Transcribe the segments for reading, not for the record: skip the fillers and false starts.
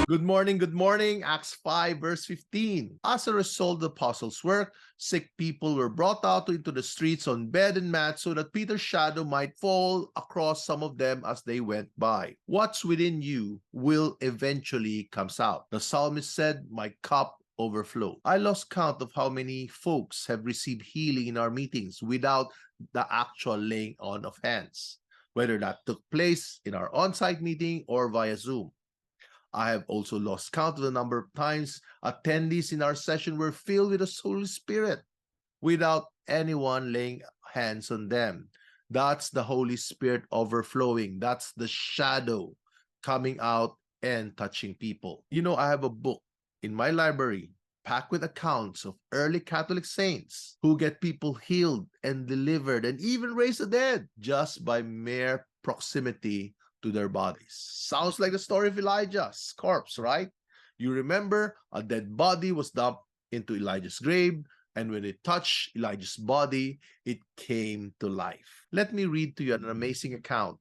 Good morning. Acts 5 verse 15. As a result of the apostles' work, sick people were brought out into the streets on bed and mats so that Peter's shadow might fall across some of them as they went by. What's within you will eventually comes out. The psalmist said, "My cup overflow." I lost count of how many folks have received healing in our meetings without the actual laying on of hands, whether that took place in our on-site meeting or via Zoom. I have also lost count of the number of times attendees in our session were filled with the Holy Spirit without anyone laying hands on them. That's the Holy Spirit overflowing. That's the shadow coming out and touching people. I have a book in my library packed with accounts of early Catholic saints who get people healed and delivered and even raised the dead just by mere proximity to their bodies. Sounds like the story of Elijah's corpse, right? You remember a dead body was dumped into Elijah's grave, and when it touched Elijah's body, it came to life. Let me read to you an amazing account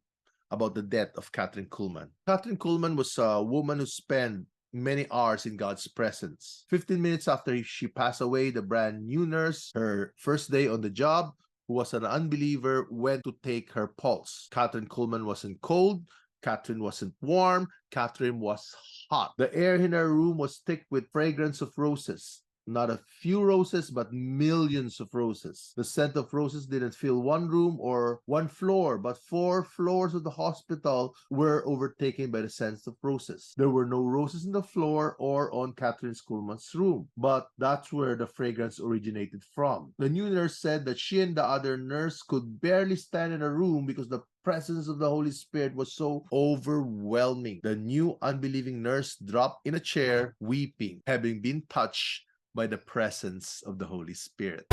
about the death of Catherine Kuhlman. Catherine Kuhlman was a woman who spent many hours in God's presence. 15 minutes after she passed away, the brand new nurse, her first day on the job, who was an unbeliever, went to take her pulse. Catherine Kuhlman wasn't cold. Catherine wasn't warm. Catherine was hot. The air in her room was thick with fragrance of roses. Not a few roses, but millions of roses. The scent of roses didn't fill one room or one floor, but 4 floors of the hospital were overtaken by the scent of roses. There were no roses on the floor or on Catherine Kuhlman's room, but that's where the fragrance originated from. The new nurse said that she and the other nurse could barely stand in a room because the presence of the Holy Spirit was so overwhelming. The new unbelieving nurse dropped in a chair, weeping, having been touched by the presence of the Holy Spirit.